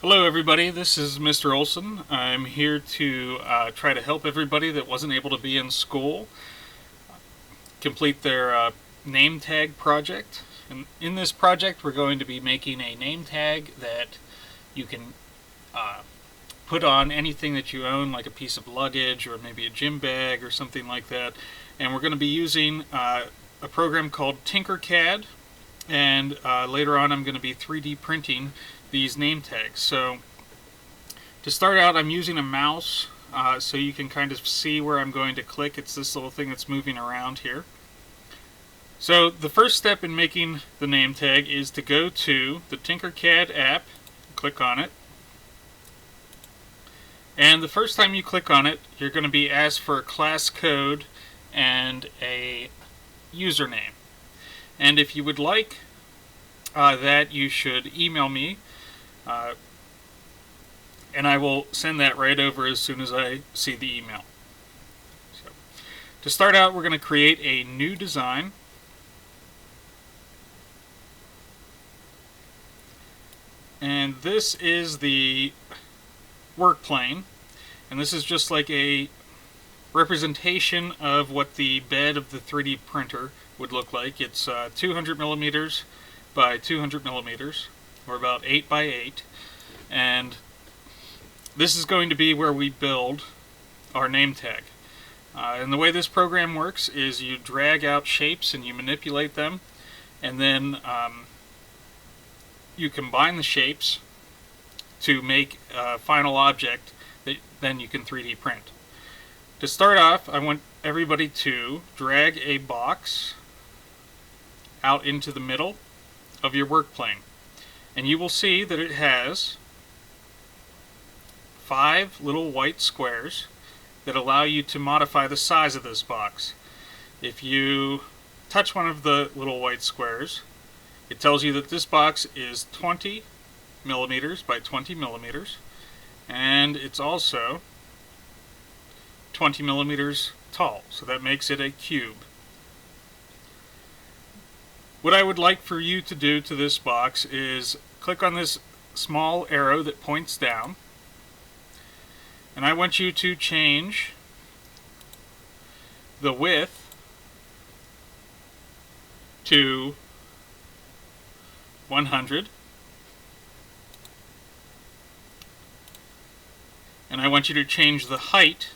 Hello everybody, this is Mr. Olson. I'm here to try to help everybody that wasn't able to be in school complete their name tag project. And in this project we're going to be making a name tag that you can put on anything that you own, like a piece of luggage or maybe a gym bag or something like that. And we're going to be using a program called tinkercad, and later on I'm going to be 3D printing these name tags. So to start out, I'm using a mouse so you can kind of see where I'm going to click. It's this little thing that's moving around here. So the first step in making the name tag is to go to the tinkercad app, click on it, and the first time you click on it you're going to be asked for a class code and a username. And if you would like that, you should email me, and I will send that right over as soon as I see the email. So, to start out, we're going to create a new design. And this is the work plane, and this is just like a representation of what the bed of the 3D printer would look like. It's 200 millimeters by 200 millimeters, or about 8 by 8, and this is going to be where we build our name tag. And the way this program works is you drag out shapes and you manipulate them, and then you combine the shapes to make a final object that then you can 3D print. To start off, I want everybody to drag a box out into the middle of your work plane, and you will see that it has 5 little white squares that allow you to modify the size of this box. If you touch one of the little white squares, it tells you that this box is 20 millimeters by 20 millimeters, and it's also 20 millimeters tall, so that makes it a cube. What I would like for you to do to this box is click on this small arrow that points down, and I want you to change the width to 100, and I want you to change the height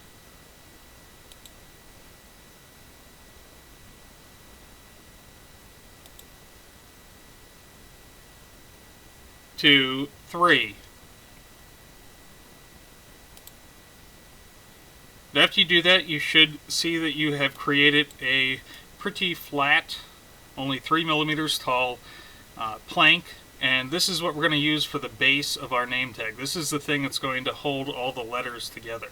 to 3. And after you do that, you should see that you have created a pretty flat, only 3 millimeters tall plank, and this is what we're going to use for the base of our name tag. This is the thing that's going to hold all the letters together.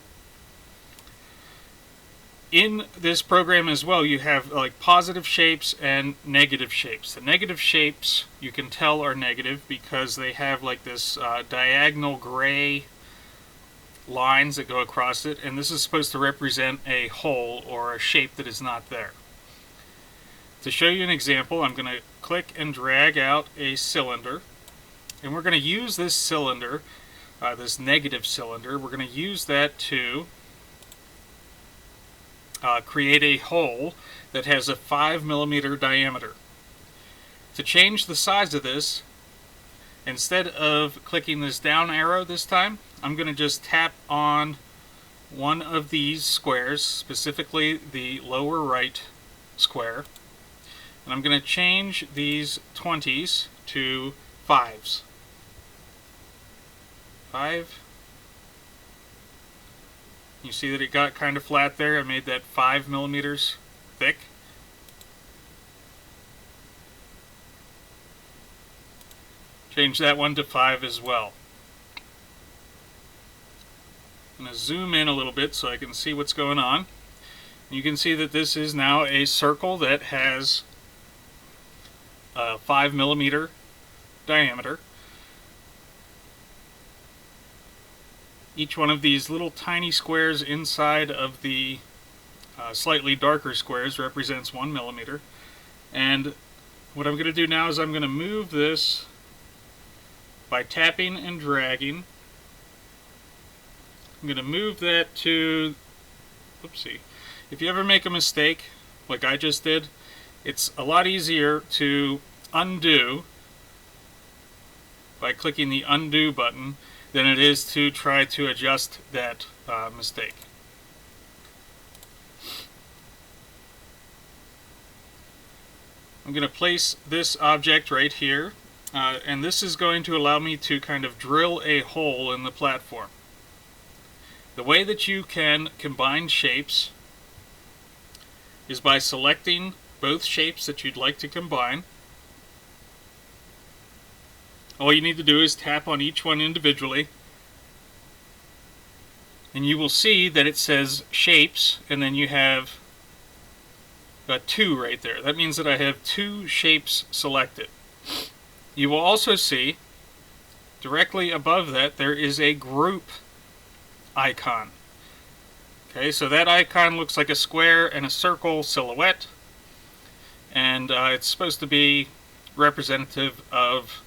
In this program as well, you have like positive shapes and negative shapes. The negative shapes you can tell are negative because they have like this diagonal gray lines that go across it, and this is supposed to represent a hole or a shape that is not there. To show you an example, I'm going to click and drag out a cylinder, and we're going to use this cylinder, this negative cylinder, we're going to use that to create a hole that has a 5 millimeter diameter. To change the size of this, instead of clicking this down arrow this time, I'm going to just tap on one of these squares, specifically the lower right square, and I'm going to change these 20s to 5s. 5. You see that it got kind of flat there. I made that 5 millimeters thick. Change that one to 5 as well. I'm going to zoom in a little bit so I can see what's going on. You can see that this is now a circle that has a 5 millimeter diameter. Each one of these little tiny squares inside of the slightly darker squares represents 1 millimeter. And what I'm going to do now is I'm going to move this by tapping and dragging. I'm going to move that to, oopsie. If you ever make a mistake, like I just did, it's a lot easier to undo by clicking the undo button than it is to try to adjust that mistake. I'm going to place this object right here, and this is going to allow me to kind of drill a hole in the platform. The way that you can combine shapes is by selecting both shapes that you'd like to combine. All you need to do is tap on each one individually, and you will see that it says shapes, and then you have a 2 right there. That means that I have 2 shapes selected. You will also see directly above that there is a group icon. Okay, so that icon looks like a square and a circle silhouette, and it's supposed to be representative of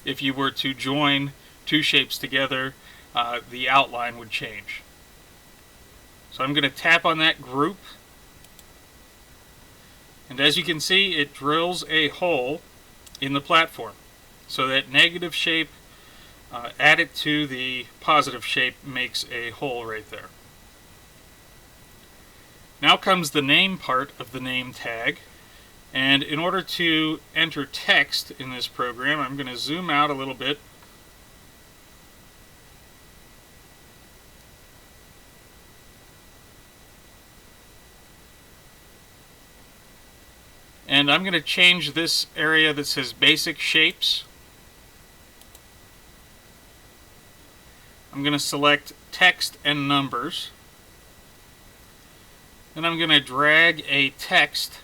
if you were to join 2 shapes together, the outline would change. So I'm going to tap on that group, and as you can see, it drills a hole in the platform. So that negative shape added to the positive shape makes a hole right there. Now comes the name part of the name tag, and in order to enter text in this program, I'm going to zoom out a little bit. And I'm going to change this area that says basic shapes. I'm going to select text and numbers. Then I'm going to drag a text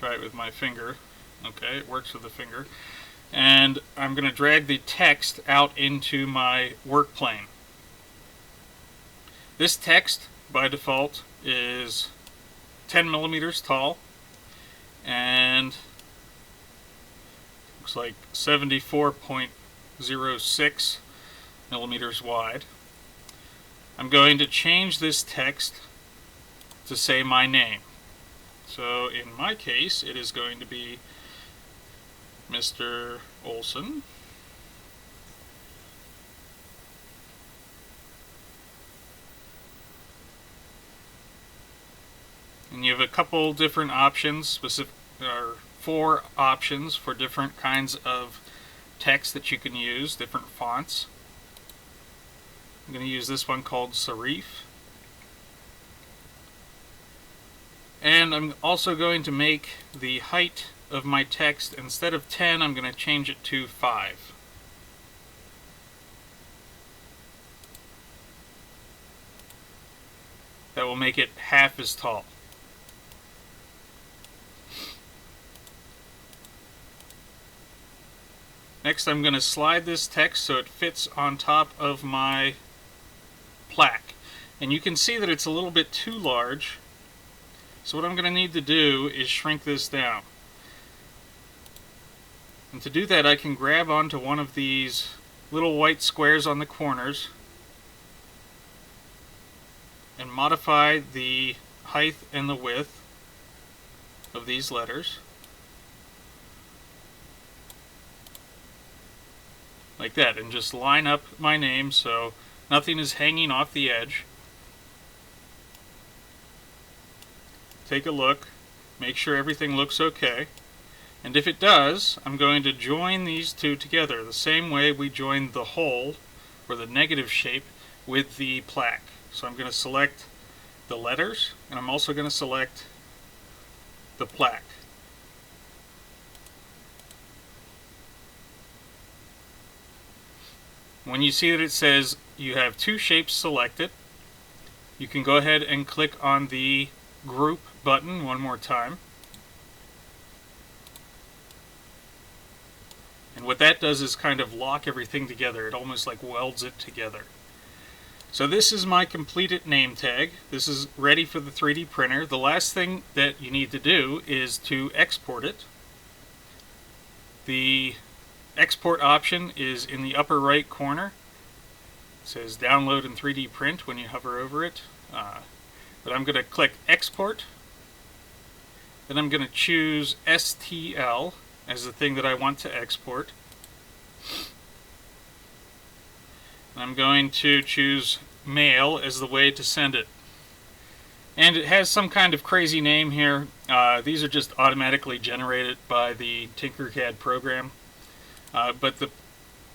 try it with my finger. Okay, it works with the finger. And I'm going to drag the text out into my work plane. This text by default is 10 millimeters tall and looks like 74.06 millimeters wide. I'm going to change this text to say my name. So in my case, it is going to be Mr. Olson. And you have a couple different options, or 4 options for different kinds of text that you can use, different fonts. I'm going to use this one called serif. And I'm also going to make the height of my text, instead of 10, I'm going to change it to 5. That will make it half as tall. Next, I'm going to slide this text so it fits on top of my plaque. And you can see that it's a little bit too large. So what I'm going to need to do is shrink this down. And to do that, I can grab onto one of these little white squares on the corners and modify the height and the width of these letters. Like that, and just line up my name so nothing is hanging off the edge. Take a look, make sure everything looks okay, and if it does, I'm going to join these two together the same way we joined the hole, or the negative shape, with the plaque. So I'm going to select the letters, and I'm also going to select the plaque. When you see that it says you have 2 shapes selected, you can go ahead and click on the group button one more time. And what that does is kind of lock everything together. It almost like welds it together. So this is my completed name tag. This is ready for the 3D printer. The last thing that you need to do is to export it. The export option is in the upper right corner. It says download and 3D print when you hover over it. But I'm going to click export. Then I'm going to choose STL as the thing that I want to export. And I'm going to choose mail as the way to send it. And it has some kind of crazy name here. These are just automatically generated by the tinkercad program. But the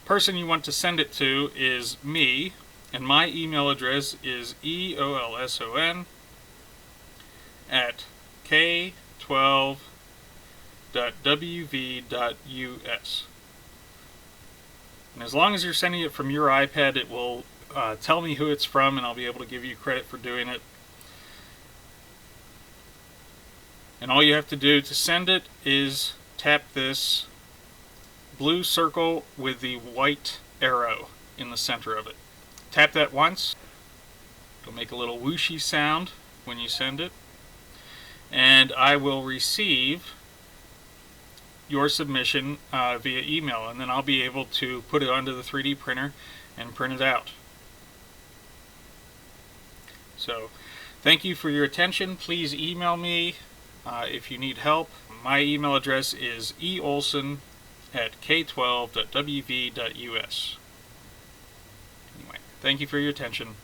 person you want to send it to is me, and my email address is eolson@k12.wv.us. And as long as you're sending it from your iPad, it will tell me who it's from, and I'll be able to give you credit for doing it. And all you have to do to send it is tap this blue circle with the white arrow in the center of it. Tap that once. It'll make a little whooshy sound when you send it. And I will receive your submission via email, and then I'll be able to put it onto the 3D printer and print it out. So, thank you for your attention. Please email me if you need help. My email address is eolson@k12.wv.us. Anyway, thank you for your attention.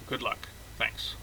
Good luck. Thanks.